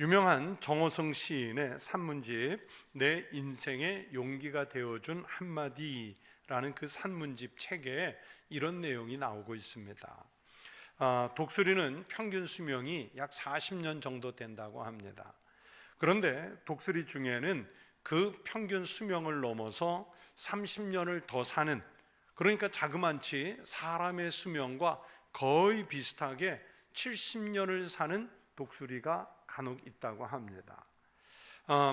유명한 정호성 시인의 산문집 내 인생의 용기가 되어준 한마디라는 그 산문집 책에 이런 내용이 나오고 있습니다. 독수리는 평균 수명이 약 40년 정도 된다고 합니다. 그런데 독수리 중에는 그 평균 수명을 넘어서 30년을 더 사는, 그러니까 자그만치 사람의 수명과 거의 비슷하게 70년을 사는 독수리가 간혹 있다고 합니다.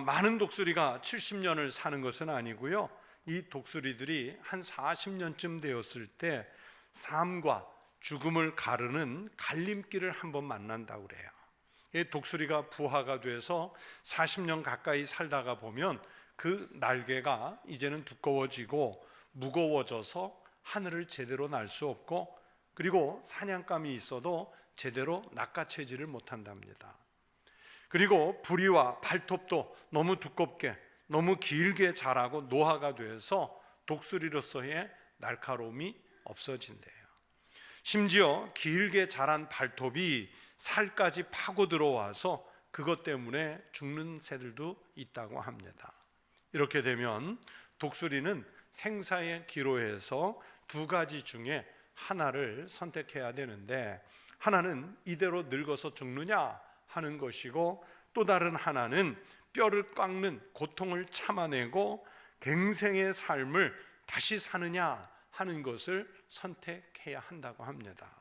많은 독수리가 70년을 사는 것은 아니고요, 이 독수리들이 한 40년쯤 되었을 때 삶과 죽음을 가르는 갈림길을 한번 만난다고 그래요. 이 독수리가 부하가 돼서 40년 가까이 살다가 보면 그 날개가 이제는 두꺼워지고 무거워져서 하늘을 제대로 날 수 없고, 그리고 사냥감이 있어도 제대로 낚아채지를 못한답니다. 그리고 부리와 발톱도 너무 두껍게 너무 길게 자라고 노화가 돼서 독수리로서의 날카로움이 없어진대요. 심지어 길게 자란 발톱이 살까지 파고 들어와서 그것 때문에 죽는 새들도 있다고 합니다. 이렇게 되면 독수리는 생사의 기로에서 두 가지 중에 하나를 선택해야 되는데, 하나는 이대로 늙어서 죽느냐 하는 것이고, 또 다른 하나는 뼈를 깎는 고통을 참아내고 갱생의 삶을 다시 사느냐 하는 것을 선택해야 한다고 합니다.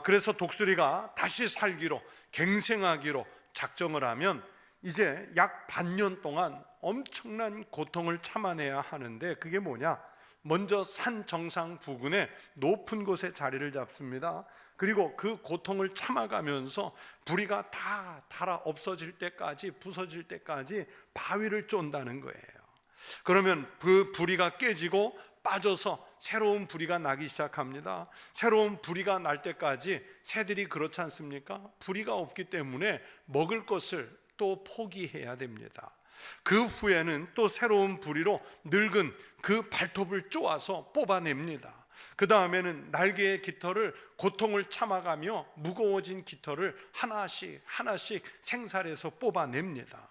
그래서 독수리가 다시 살기로, 갱생하기로 작정을 하면 이제 약 반년 동안 엄청난 고통을 참아내야 하는데, 그게 뭐냐? 먼저 산 정상 부근에 높은 곳에 자리를 잡습니다. 그리고 그 고통을 참아가면서 부리가 다 닳아 없어질 때까지, 부서질 때까지 바위를 쫀다는 거예요. 그러면 그 부리가 깨지고 빠져서 새로운 부리가 나기 시작합니다. 새로운 부리가 날 때까지 새들이 그렇지 않습니까? 부리가 없기 때문에 먹을 것을 또 포기해야 됩니다. 그 후에는 또 새로운 부리로 늙은 그 발톱을 쪼아서 뽑아냅니다. 그 다음에는 날개의 깃털을, 고통을 참아가며 무거워진 깃털을 하나씩 하나씩 생살해서 뽑아냅니다.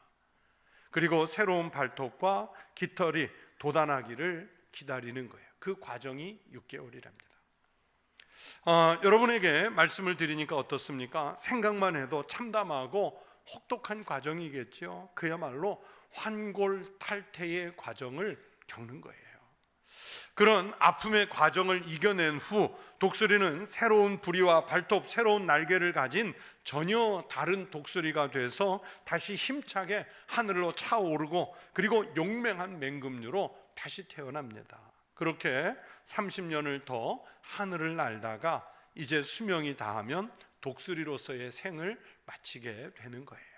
그리고 새로운 발톱과 깃털이 돋아나기를 기다리는 거예요. 그 과정이 6개월이랍니다. 여러분에게 말씀을 드리니까 어떻습니까? 생각만 해도 참담하고 혹독한 과정이겠죠. 그야말로 환골탈태의 과정을 겪는 거예요. 그런 아픔의 과정을 이겨낸 후 독수리는 새로운 부리와 발톱, 새로운 날개를 가진 전혀 다른 독수리가 돼서 다시 힘차게 하늘로 차오르고, 그리고 용맹한 맹금류로 다시 태어납니다. 그렇게 30년을 더 하늘을 날다가 이제 수명이 다하면 독수리로서의 생을 마치게 되는 거예요.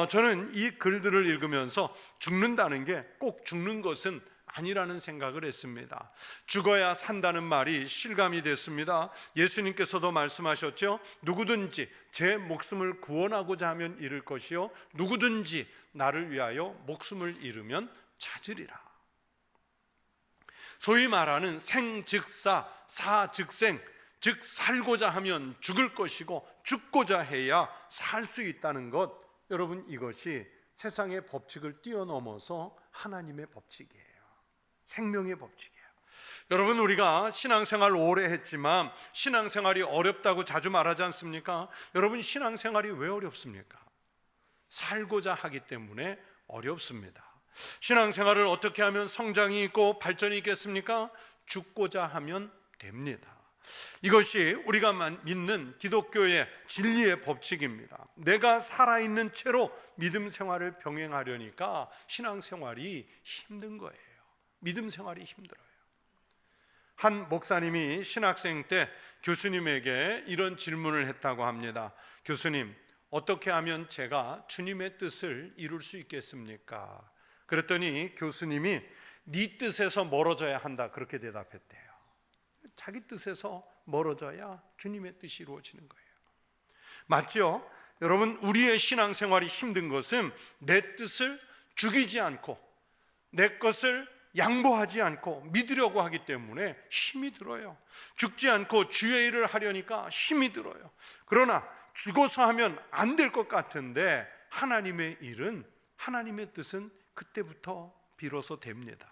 저는 이 글들을 읽으면서 죽는다는 게 꼭 죽는 것은 아니라는 생각을 했습니다. 죽어야 산다는 말이 실감이 됐습니다. 예수님께서도 말씀하셨죠. 누구든지 제 목숨을 구원하고자 하면 잃을 것이요, 누구든지 나를 위하여 목숨을 잃으면 찾으리라. 소위 말하는 생즉사, 사즉생, 즉 살고자 하면 죽을 것이고 죽고자 해야 살 수 있다는 것, 여러분, 이것이 세상의 법칙을 뛰어넘어서 하나님의 법칙이에요. 생명의 법칙이에요. 여러분, 우리가 신앙생활 오래 했지만 신앙생활이 어렵다고 자주 말하지 않습니까? 여러분, 신앙생활이 왜 어렵습니까? 살고자 하기 때문에 어렵습니다. 신앙생활을 어떻게 하면 성장이 있고 발전이 있겠습니까? 죽고자 하면 됩니다. 이것이 우리가 믿는 기독교의 진리의 법칙입니다. 내가 살아있는 채로 믿음 생활을 병행하려니까 신앙생활이 힘든 거예요. 믿음 생활이 힘들어요. 한 목사님이 신학생 때 교수님에게 이런 질문을 했다고 합니다. 교수님, 어떻게 하면 제가 주님의 뜻을 이룰 수 있겠습니까? 그랬더니 교수님이 네 뜻에서 멀어져야 한다, 그렇게 대답했대요. 자기 뜻에서 멀어져야 주님의 뜻이 이루어지는 거예요. 맞죠? 여러분, 우리의 신앙생활이 힘든 것은 내 뜻을 죽이지 않고 내 것을 양보하지 않고 믿으려고 하기 때문에 힘이 들어요. 죽지 않고 주의 일을 하려니까 힘이 들어요. 그러나 죽어서 하면 안 될 것 같은데 하나님의 일은, 하나님의 뜻은 그때부터 비로소 됩니다.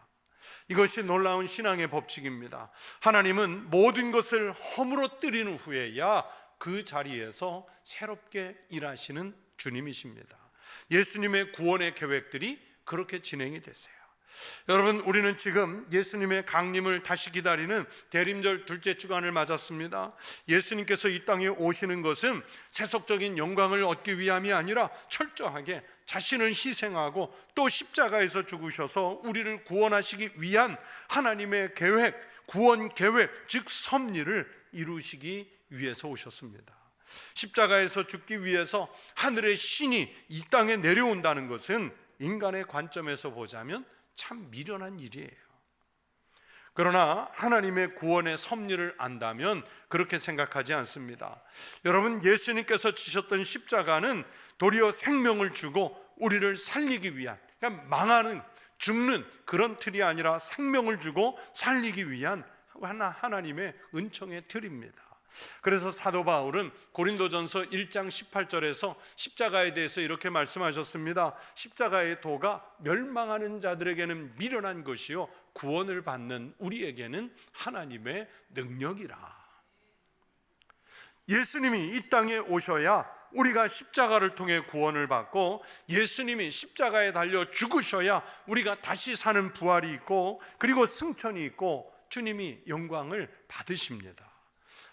이것이 놀라운 신앙의 법칙입니다. 하나님은 모든 것을 허물어뜨리는 후에야 그 자리에서 새롭게 일하시는 주님이십니다. 예수님의 구원의 계획들이 그렇게 진행이 됐어요. 여러분, 우리는 지금 예수님의 강림을 다시 기다리는 대림절 둘째 주간을 맞았습니다. 예수님께서 이 땅에 오시는 것은 세속적인 영광을 얻기 위함이 아니라 철저하게 자신을 희생하고 또 십자가에서 죽으셔서 우리를 구원하시기 위한 하나님의 계획, 구원 계획, 즉 섭리를 이루시기 위해서 오셨습니다. 십자가에서 죽기 위해서 하늘의 신이 이 땅에 내려온다는 것은 인간의 관점에서 보자면 참 미련한 일이에요. 그러나 하나님의 구원의 섭리를 안다면 그렇게 생각하지 않습니다. 여러분, 예수님께서 지셨던 십자가는 도리어 생명을 주고 우리를 살리기 위한, 그러니까 망하는, 죽는 그런 틀이 아니라 생명을 주고 살리기 위한 하나님의 은총의 틀입니다. 그래서 사도 바울은 고린도전서 1장 18절에서 십자가에 대해서 이렇게 말씀하셨습니다. 십자가의 도가 멸망하는 자들에게는 미련한 것이요 구원을 받는 우리에게는 하나님의 능력이라. 예수님이 이 땅에 오셔야 우리가 십자가를 통해 구원을 받고, 예수님이 십자가에 달려 죽으셔야 우리가 다시 사는 부활이 있고, 그리고 승천이 있고 주님이 영광을 받으십니다.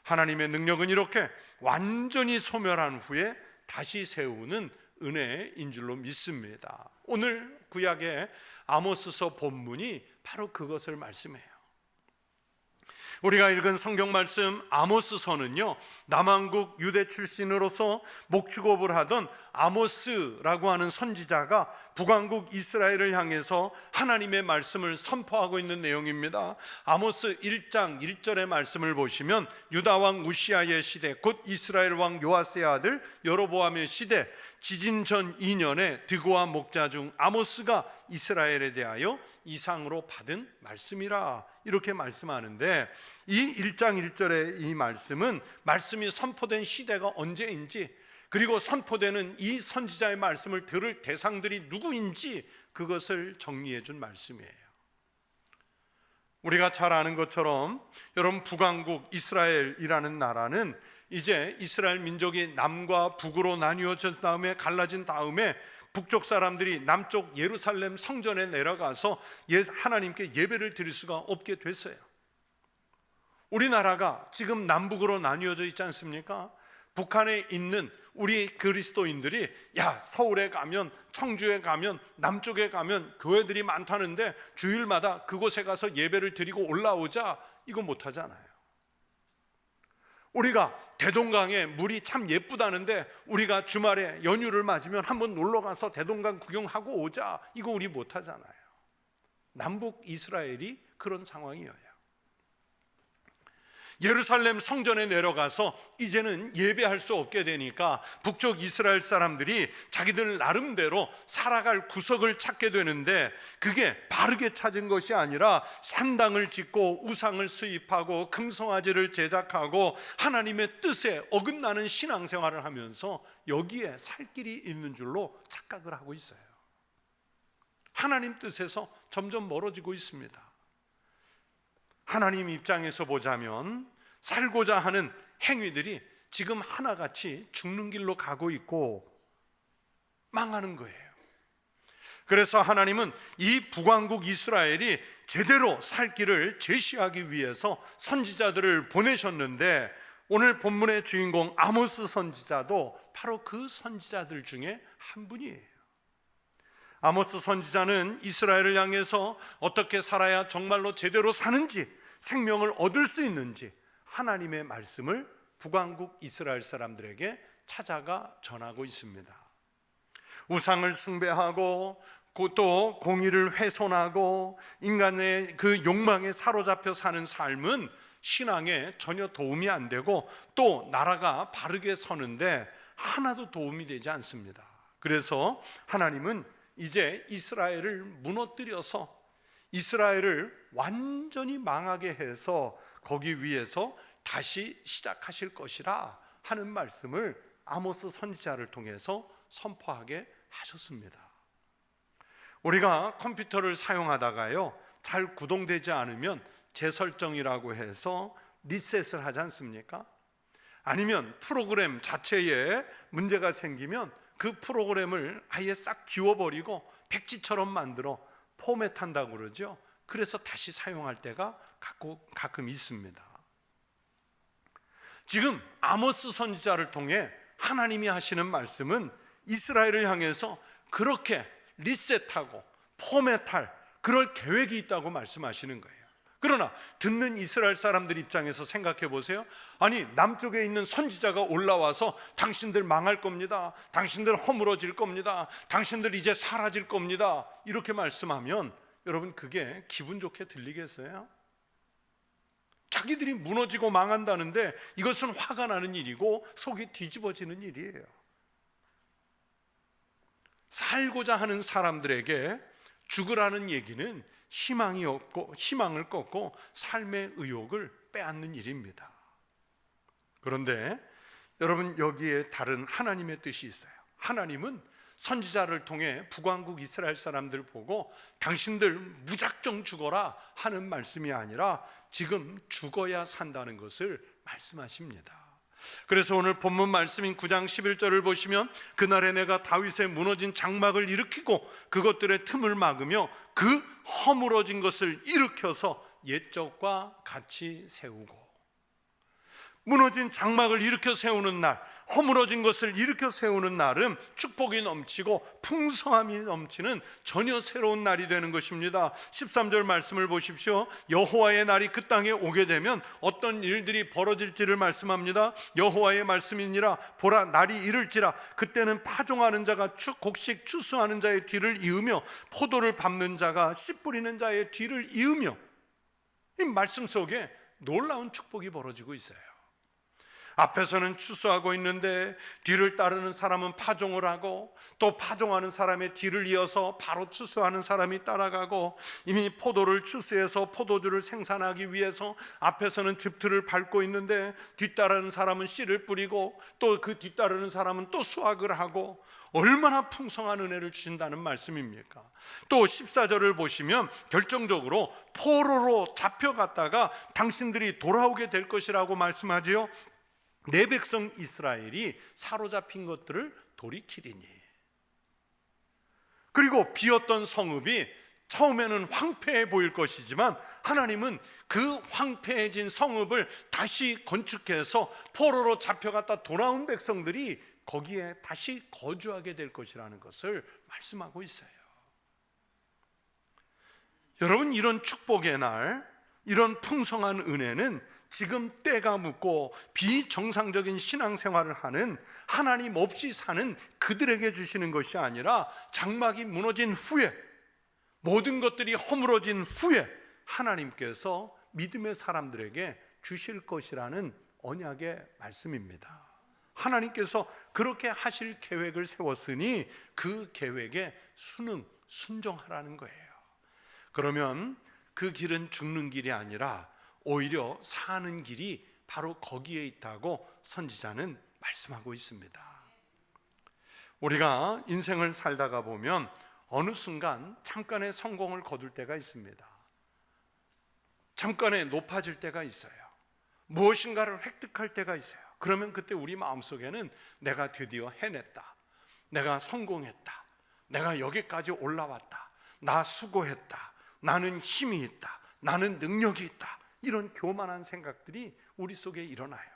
하나님의 능력은 이렇게 완전히 소멸한 후에 다시 세우는 은혜인 줄로 믿습니다. 오늘 구약의 아모스서 본문이 바로 그것을 말씀해요. 우리가 읽은 성경 말씀 아모스서는요, 남왕국 유대 출신으로서 목축업을 하던 아모스라고 하는 선지자가 북왕국 이스라엘을 향해서 하나님의 말씀을 선포하고 있는 내용입니다. 아모스 1장 1절의 말씀을 보시면 유다 왕 우시아의 시대, 곧 이스라엘 왕 요아스의 아들 여로보암의 시대, 지진 전 2년에 드고와 목자 중 아모스가 이스라엘에 대하여 이상으로 받은 말씀이라, 이렇게 말씀하는데, 이 1장 1절의 이 말씀은 말씀이 선포된 시대가 언제인지, 그리고 선포되는 이 선지자의 말씀을 들을 대상들이 누구인지 그것을 정리해 준 말씀이에요. 우리가 잘 아는 것처럼 여러분, 북왕국 이스라엘이라는 나라는 이제 이스라엘 민족이 남과 북으로 나뉘어진 다음에, 갈라진 다음에 북쪽 사람들이 남쪽 예루살렘 성전에 내려가서 하나님께 예배를 드릴 수가 없게 됐어요. 우리나라가 지금 남북으로 나뉘어져 있지 않습니까? 북한에 있는 우리 그리스도인들이 서울에 가면, 청주에 가면, 남쪽에 가면 교회들이 많다는데 주일마다 그곳에 가서 예배를 드리고 올라오자, 이거 못하잖아요. 우리가 대동강에 물이 참 예쁘다는데 우리가 주말에 연휴를 맞으면 한번 놀러가서 대동강 구경하고 오자, 이거 우리 못하잖아요. 남북 이스라엘이 그런 상황이에요. 예루살렘 성전에 내려가서 이제는 예배할 수 없게 되니까 북쪽 이스라엘 사람들이 자기들 나름대로 살아갈 구석을 찾게 되는데, 그게 바르게 찾은 것이 아니라 산당을 짓고 우상을 수입하고 금송아지를 제작하고 하나님의 뜻에 어긋나는 신앙생활을 하면서 여기에 살 길이 있는 줄로 착각을 하고 있어요. 하나님 뜻에서 점점 멀어지고 있습니다. 하나님 입장에서 보자면 살고자 하는 행위들이 지금 하나같이 죽는 길로 가고 있고 망하는 거예요. 그래서 하나님은 이 북왕국 이스라엘이 제대로 살 길을 제시하기 위해서 선지자들을 보내셨는데, 오늘 본문의 주인공 아모스 선지자도 바로 그 선지자들 중에 한 분이에요. 아모스 선지자는 이스라엘을 향해서 어떻게 살아야 정말로 제대로 사는지, 생명을 얻을 수 있는지 하나님의 말씀을 북왕국 이스라엘 사람들에게 찾아가 전하고 있습니다. 우상을 숭배하고 또 공의를 훼손하고 인간의 그 욕망에 사로잡혀 사는 삶은 신앙에 전혀 도움이 안 되고, 또 나라가 바르게 서는데 하나도 도움이 되지 않습니다. 그래서 하나님은 이제 이스라엘을 무너뜨려서 이스라엘을 완전히 망하게 해서 거기 위에서 다시 시작하실 것이라 하는 말씀을 아모스 선지자를 통해서 선포하게 하셨습니다. 우리가 컴퓨터를 사용하다가요, 잘 구동되지 않으면 재설정이라고 해서 리셋을 하지 않습니까? 아니면 프로그램 자체에 문제가 생기면 그 프로그램을 아예 싹 지워버리고 백지처럼 만들어 포맷한다고 그러죠. 그래서 다시 사용할 때가 가끔 있습니다. 지금 아모스 선지자를 통해 하나님이 하시는 말씀은 이스라엘을 향해서 그렇게 리셋하고 포맷할 그럴 계획이 있다고 말씀하시는 거예요. 그러나 듣는 이스라엘 사람들 입장에서 생각해 보세요. 아니, 남쪽에 있는 선지자가 올라와서 당신들 망할 겁니다, 당신들 허물어질 겁니다, 당신들 이제 사라질 겁니다, 이렇게 말씀하면 여러분, 그게 기분 좋게 들리겠어요? 자기들이 무너지고 망한다는데 이것은 화가 나는 일이고 속이 뒤집어지는 일이에요. 살고자 하는 사람들에게 죽으라는 얘기는 희망이 없고 희망을 꺾고 삶의 의욕을 빼앗는 일입니다. 그런데 여러분, 여기에 다른 하나님의 뜻이 있어요. 하나님은 선지자를 통해 북왕국 이스라엘 사람들 보고 당신들 무작정 죽어라 하는 말씀이 아니라 지금 죽어야 산다는 것을 말씀하십니다. 그래서 오늘 본문 말씀인 9장 11절을 보시면 그날에 내가 다윗의 무너진 장막을 일으키고 그것들의 틈을 막으며 그 허물어진 것을 일으켜서 옛적과 같이 세우고, 무너진 장막을 일으켜 세우는 날, 허물어진 것을 일으켜 세우는 날은 축복이 넘치고 풍성함이 넘치는 전혀 새로운 날이 되는 것입니다. 13절 말씀을 보십시오. 여호와의 날이 그 땅에 오게 되면 어떤 일들이 벌어질지를 말씀합니다. 여호와의 말씀이니라. 보라, 날이 이를지라. 그때는 파종하는 자가 곡식 추수하는 자의 뒤를 이으며 포도를 밟는 자가 씨 뿌리는 자의 뒤를 이으며, 이 말씀 속에 놀라운 축복이 벌어지고 있어요. 앞에서는 추수하고 있는데 뒤를 따르는 사람은 파종을 하고, 또 파종하는 사람의 뒤를 이어서 바로 추수하는 사람이 따라가고, 이미 포도를 추수해서 포도주를 생산하기 위해서 앞에서는 즙틀을 밟고 있는데 뒤따르는 사람은 씨를 뿌리고, 또 그 뒤따르는 사람은 또 수확을 하고, 얼마나 풍성한 은혜를 주신다는 말씀입니까? 또 14절을 보시면 결정적으로 포로로 잡혀갔다가 당신들이 돌아오게 될 것이라고 말씀하지요. 내 백성 이스라엘이 사로잡힌 것들을 돌이키리니. 그리고 비었던 성읍이 처음에는 황폐해 보일 것이지만 하나님은 그 황폐해진 성읍을 다시 건축해서 포로로 잡혀갔다 돌아온 백성들이 거기에 다시 거주하게 될 것이라는 것을 말씀하고 있어요. 여러분, 이런 축복의 날, 이런 풍성한 은혜는 지금 때가 묻고 비정상적인 신앙생활을 하는, 하나님 없이 사는 그들에게 주시는 것이 아니라 장막이 무너진 후에, 모든 것들이 허물어진 후에 하나님께서 믿음의 사람들에게 주실 것이라는 언약의 말씀입니다. 하나님께서 그렇게 하실 계획을 세웠으니 그 계획에 순종하라는 거예요. 그러면 그 길은 죽는 길이 아니라 오히려 사는 길이 바로 거기에 있다고 선지자는 말씀하고 있습니다. 우리가 인생을 살다가 보면 어느 순간 잠깐의 성공을 거둘 때가 있습니다. 잠깐의 높아질 때가 있어요. 무엇인가를 획득할 때가 있어요. 그러면 그때 우리 마음속에는 내가 드디어 해냈다, 내가 성공했다, 내가 여기까지 올라왔다, 나 수고했다, 나는 힘이 있다, 나는 능력이 있다, 이런 교만한 생각들이 우리 속에 일어나요.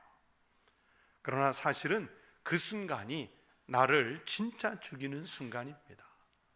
그러나 사실은 그 순간이 나를 진짜 죽이는 순간입니다.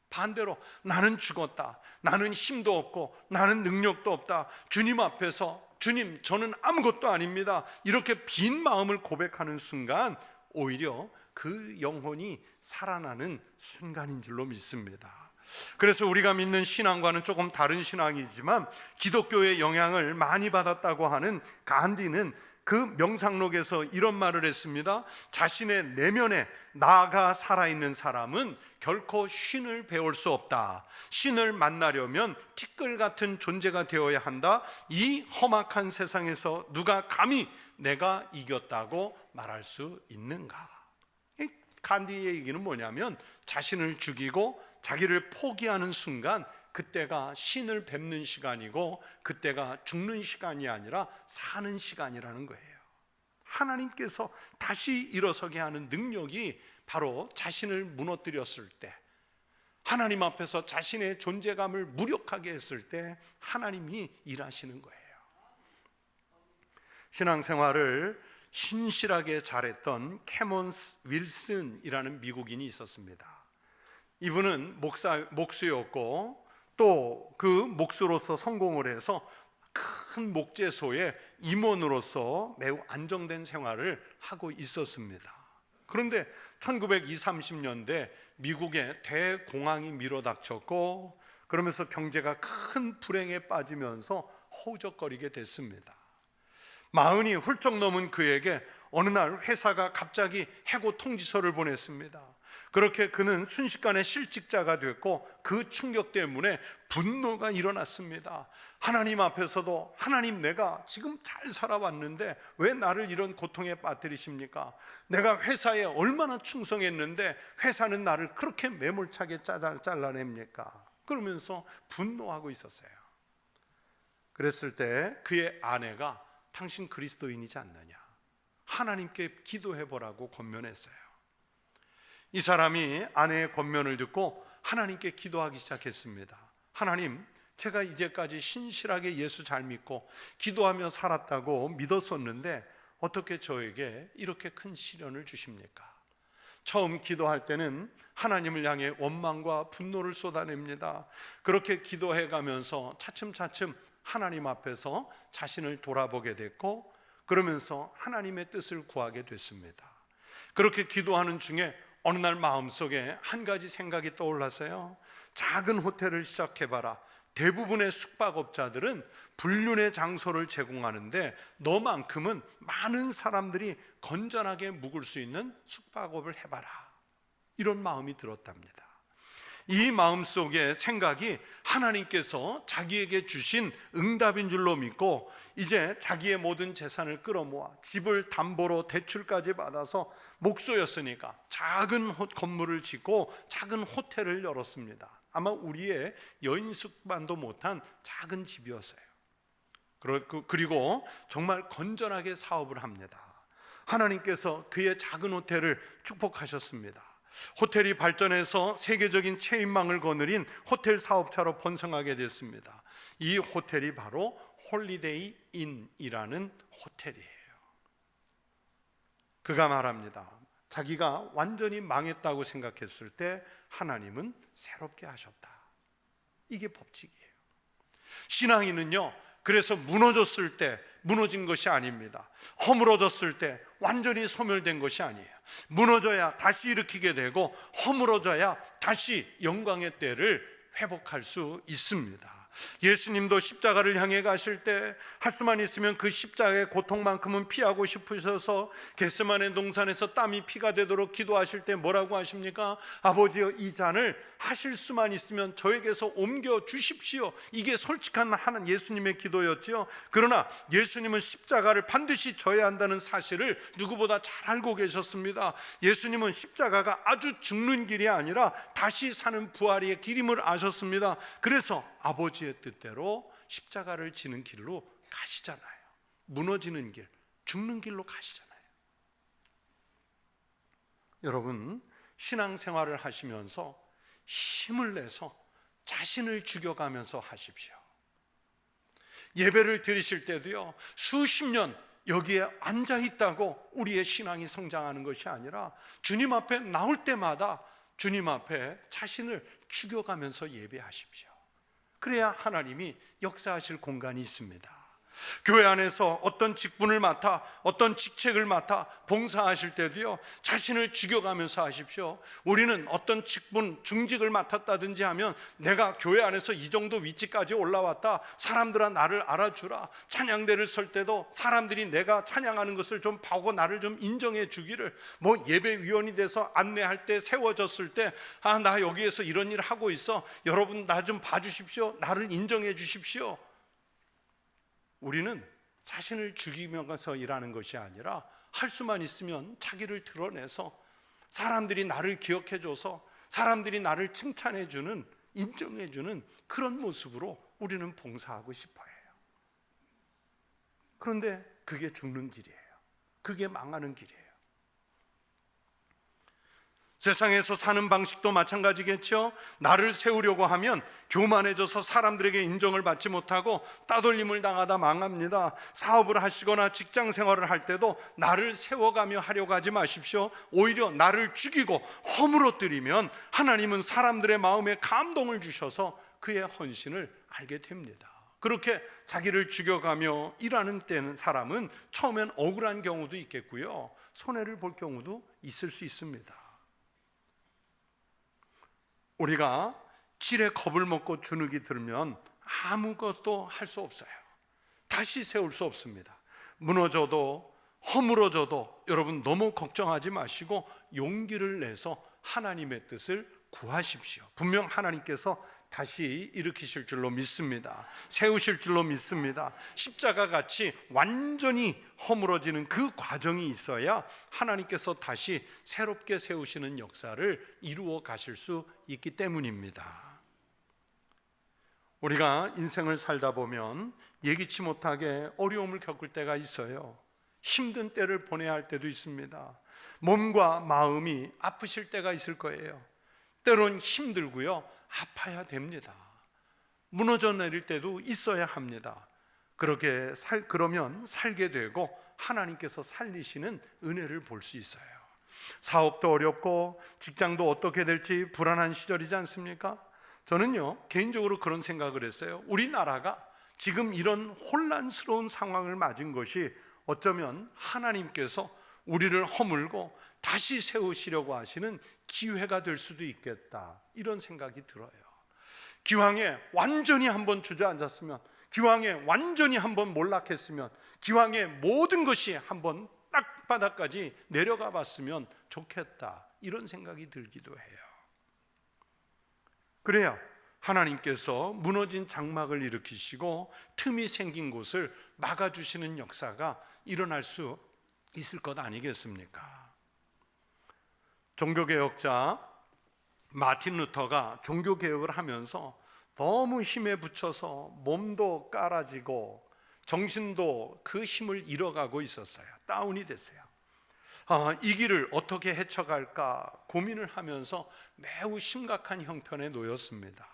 반대로 나는 죽었다, 나는 힘도 없고 나는 능력도 없다, 주님 앞에서 주님 저는 아무것도 아닙니다, 이렇게 빈 마음을 고백하는 순간 오히려 그 영혼이 살아나는 순간인 줄로 믿습니다. 그래서 우리가 믿는 신앙과는 조금 다른 신앙이지만 기독교의 영향을 많이 받았다고 하는 간디는 그 명상록에서 이런 말을 했습니다. 자신의 내면에 나가 살아있는 사람은 결코 신을 배울 수 없다. 신을 만나려면 티끌 같은 존재가 되어야 한다. 이 험악한 세상에서 누가 감히 내가 이겼다고 말할 수 있는가? 이 간디의 얘기는 뭐냐면 자신을 죽이고 자기를 포기하는 순간 그때가 신을 뵙는 시간이고 그때가 죽는 시간이 아니라 사는 시간이라는 거예요. 하나님께서 다시 일어서게 하는 능력이 바로 자신을 무너뜨렸을 때, 하나님 앞에서 자신의 존재감을 무력하게 했을 때 하나님이 일하시는 거예요. 신앙생활을 신실하게 잘했던 캐몬스 윌슨이라는 미국인이 있었습니다. 이분은 목수였고 또 그 목수로서 성공을 해서 큰 목재소의 임원으로서 매우 안정된 생활을 하고 있었습니다. 그런데 1920, 30년대 미국에 대공황이 밀어닥쳤고 그러면서 경제가 큰 불행에 빠지면서 허우적거리게 됐습니다. 40이 훌쩍 넘은 그에게 어느 날 회사가 갑자기 해고 통지서를 보냈습니다. 그렇게 그는 순식간에 실직자가 됐고 그 충격 때문에 분노가 일어났습니다. 하나님 앞에서도 하나님, 내가 지금 잘 살아왔는데 왜 나를 이런 고통에 빠뜨리십니까? 내가 회사에 얼마나 충성했는데 회사는 나를 그렇게 매몰차게 잘라냅니까? 그러면서 분노하고 있었어요. 그랬을 때 그의 아내가 당신 그리스도인이지 않느냐, 하나님께 기도해보라고 권면했어요. 이 사람이 아내의 권면을 듣고 하나님께 기도하기 시작했습니다. 하나님, 제가 이제까지 신실하게 예수 잘 믿고 기도하며 살았다고 믿었었는데 어떻게 저에게 이렇게 큰 시련을 주십니까? 처음 기도할 때는 하나님을 향해 원망과 분노를 쏟아냅니다. 그렇게 기도해 가면서 차츰차츰 하나님 앞에서 자신을 돌아보게 됐고 그러면서 하나님의 뜻을 구하게 됐습니다. 그렇게 기도하는 중에 어느 날 마음속에 한 가지 생각이 떠올라서요. 작은 호텔을 시작해봐라. 대부분의 숙박업자들은 불륜의 장소를 제공하는데 너만큼은 많은 사람들이 건전하게 묵을 수 있는 숙박업을 해봐라. 이런 마음이 들었답니다. 이 마음속의 생각이 하나님께서 자기에게 주신 응답인 줄로 믿고 이제 자기의 모든 재산을 끌어모아 집을 담보로 대출까지 받아서 목수였으니까 작은 건물을 짓고 작은 호텔을 열었습니다. 아마 우리의 여인 숙반도 못한 작은 집이었어요. 그리고 정말 건전하게 사업을 합니다. 하나님께서 그의 작은 호텔을 축복하셨습니다. 호텔이 발전해서 세계적인 체인망을 거느린 호텔 사업자로 번성하게 됐습니다. 이 호텔이 바로 홀리데이 인이라는 호텔이에요. 그가 말합니다. 자기가 완전히 망했다고 생각했을 때 하나님은 새롭게 하셨다. 이게 법칙이에요. 신앙인은요, 그래서 무너졌을 때 무너진 것이 아닙니다. 허물어졌을 때 완전히 소멸된 것이 아니에요. 무너져야 다시 일으키게 되고 허물어져야 다시 영광의 때를 회복할 수 있습니다. 예수님도 십자가를 향해 가실 때 할 수만 있으면 그 십자가의 고통만큼은 피하고 싶으셔서 겟세마네 동산에서 땀이 피가 되도록 기도하실 때 뭐라고 하십니까? 아버지여, 이 잔을 하실 수만 있으면 저에게서 옮겨 주십시오. 이게 솔직한 예수님의 기도였지요. 그러나 예수님은 십자가를 반드시 져야 한다는 사실을 누구보다 잘 알고 계셨습니다. 예수님은 십자가가 아주 죽는 길이 아니라 다시 사는 부활의 길임을 아셨습니다. 그래서 아버지의 뜻대로 십자가를 지는 길로 가시잖아요. 무너지는 길, 죽는 길로 가시잖아요. 여러분, 신앙생활을 하시면서 힘을 내서 자신을 죽여가면서 하십시오. 예배를 드리실 때도요, 수십 년 여기에 앉아 있다고 우리의 신앙이 성장하는 것이 아니라 주님 앞에 나올 때마다 주님 앞에 자신을 죽여가면서 예배하십시오. 그래야 하나님이 역사하실 공간이 있습니다. 교회 안에서 어떤 직분을 맡아 어떤 직책을 맡아 봉사하실 때도요, 자신을 죽여가면서 하십시오. 우리는 어떤 직분, 중직을 맡았다든지 하면 내가 교회 안에서 이 정도 위치까지 올라왔다, 사람들아 나를 알아주라. 찬양대를 설 때도 사람들이 내가 찬양하는 것을 좀 보고 나를 좀 인정해 주기를, 뭐 예배위원이 돼서 안내할 때 세워졌을 때, 나 여기에서 이런 일 하고 있어, 여러분 나 좀 봐주십시오, 나를 인정해 주십시오. 우리는 자신을 죽이면서 일하는 것이 아니라 할 수만 있으면 자기를 드러내서 사람들이 나를 기억해줘서 사람들이 나를 칭찬해주는, 인정해주는 그런 모습으로 우리는 봉사하고 싶어 해요. 그런데 그게 죽는 길이에요. 그게 망하는 길이에요. 세상에서 사는 방식도 마찬가지겠죠. 나를 세우려고 하면 교만해져서 사람들에게 인정을 받지 못하고 따돌림을 당하다 망합니다. 사업을 하시거나 직장 생활을 할 때도 나를 세워가며 하려고 하지 마십시오. 오히려 나를 죽이고 허물어뜨리면 하나님은 사람들의 마음에 감동을 주셔서 그의 헌신을 알게 됩니다. 그렇게 자기를 죽여가며 일하는 때는 사람은 처음엔 억울한 경우도 있겠고요, 손해를 볼 경우도 있을 수 있습니다. 우리가 질에 겁을 먹고 주눅이 들면 아무것도 할 수 없어요. 다시 세울 수 없습니다. 무너져도 허물어져도 여러분 너무 걱정하지 마시고 용기를 내서 하나님의 뜻을 구하십시오. 분명 하나님께서 다시 일으키실 줄로 믿습니다. 세우실 줄로 믿습니다. 십자가 같이 완전히 허물어지는 그 과정이 있어야 하나님께서 다시 새롭게 세우시는 역사를 이루어 가실 수 있기 때문입니다. 우리가 인생을 살다 보면 예기치 못하게 어려움을 겪을 때가 있어요. 힘든 때를 보내야 할 때도 있습니다. 몸과 마음이 아프실 때가 있을 거예요. 때론 힘들고요, 아파야 됩니다. 무너져 내릴 때도 있어야 합니다. 그러면 살게 되고 하나님께서 살리시는 은혜를 볼 수 있어요. 사업도 어렵고 직장도 어떻게 될지 불안한 시절이지 않습니까? 저는요, 개인적으로 그런 생각을 했어요. 우리나라가 지금 이런 혼란스러운 상황을 맞은 것이 어쩌면 하나님께서 우리를 허물고 다시 세우시려고 하시는 기회가 될 수도 있겠다, 이런 생각이 들어요. 기왕에 완전히 한번 주저앉았으면, 기왕에 완전히 한번 몰락했으면, 기왕에 모든 것이 한번 땅바닥까지 내려가 봤으면 좋겠다, 이런 생각이 들기도 해요. 그래야 하나님께서 무너진 장막을 일으키시고 틈이 생긴 곳을 막아주시는 역사가 일어날 수 있을 것 아니겠습니까? 종교개혁자 마틴 루터가 종교개혁을 하면서 너무 힘에 부쳐서 몸도 깔아지고 정신도 그 힘을 잃어가고 있었어요. 다운이 됐어요. 이 길을 어떻게 헤쳐갈까 고민을 하면서 매우 심각한 형편에 놓였습니다.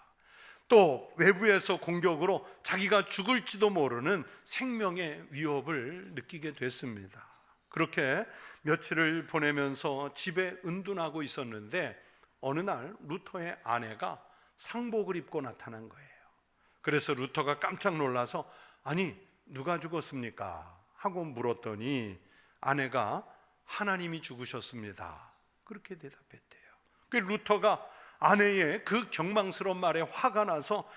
또 외부에서 공격으로 자기가 죽을지도 모르는 생명의 위협을 느끼게 됐습니다. 그렇게 며칠을 보내면서 집에 은둔하고 있었는데 어느 날 루터의 아내가 상복을 입고 나타난 거예요. 그래서 루터가 깜짝 놀라서 아니 누가 죽었습니까? 하고 물었더니 아내가 하나님이 죽으셨습니다, 그렇게 대답했대요. 그 루터가 아내의 그 경망스러운 말에 화가 나서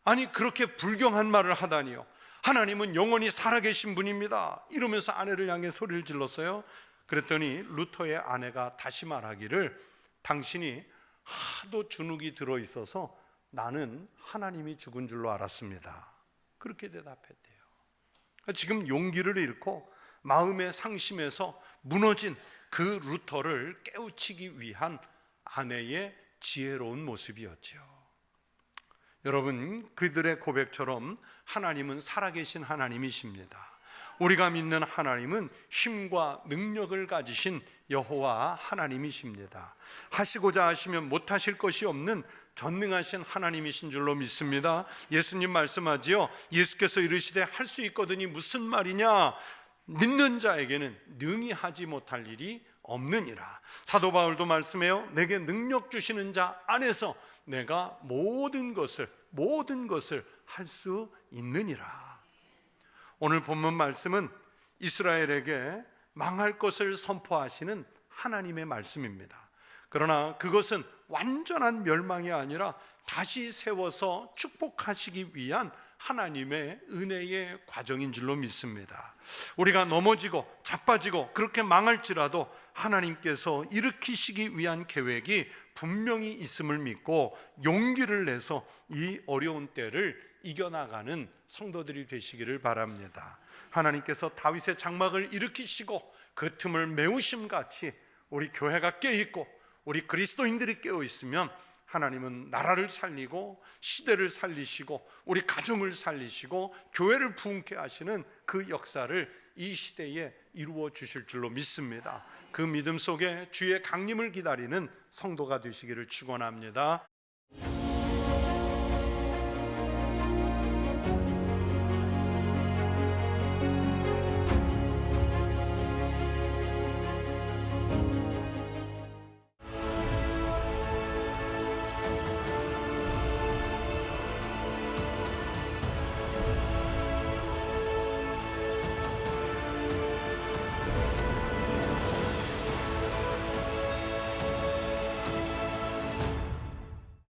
아니 그렇게 불경한 말을 하다니요, 하나님은 영원히 살아계신 분입니다, 이러면서 아내를 향해 소리를 질렀어요. 그랬더니 루터의 아내가 다시 말하기를 당신이 하도 주눅이 들어있어서 나는 하나님이 죽은 줄로 알았습니다, 그렇게 대답했대요. 지금 용기를 잃고 마음의 상심에서 무너진 그 루터를 깨우치기 위한 아내의 지혜로운 모습이었죠. 여러분, 그들의 고백처럼 하나님은 살아계신 하나님이십니다. 우리가 믿는 하나님은 힘과 능력을 가지신 여호와 하나님이십니다. 하시고자 하시면 못하실 것이 없는 전능하신 하나님이신 줄로 믿습니다. 예수님 말씀하지요, 예수께서 이르시되 할 수 있거든이 무슨 말이냐, 믿는 자에게는 능히 하지 못할 일이 없느니라. 사도 바울도 말씀해요, 내게 능력 주시는 자 안에서 내가 모든 것을 할 수 있느니라. 오늘 본문 말씀은 이스라엘에게 망할 것을 선포하시는 하나님의 말씀입니다. 그러나 그것은 완전한 멸망이 아니라 다시 세워서 축복하시기 위한 하나님의 은혜의 과정인 줄로 믿습니다. 우리가 넘어지고 자빠지고 그렇게 망할지라도 하나님께서 일으키시기 위한 계획이 분명히 있음을 믿고 용기를 내서 이 어려운 때를 이겨나가는 성도들이 되시기를 바랍니다. 하나님께서 다윗의 장막을 일으키시고 그 틈을 메우심같이 우리 교회가 깨어있고 우리 그리스도인들이 깨어있으면 하나님은 나라를 살리고 시대를 살리시고 우리 가정을 살리시고 교회를 부흥케 하시는 그 역사를 이 시대에 이루어 주실 줄로 믿습니다. 그 믿음 속에 주의 강림을 기다리는 성도가 되시기를 축원합니다.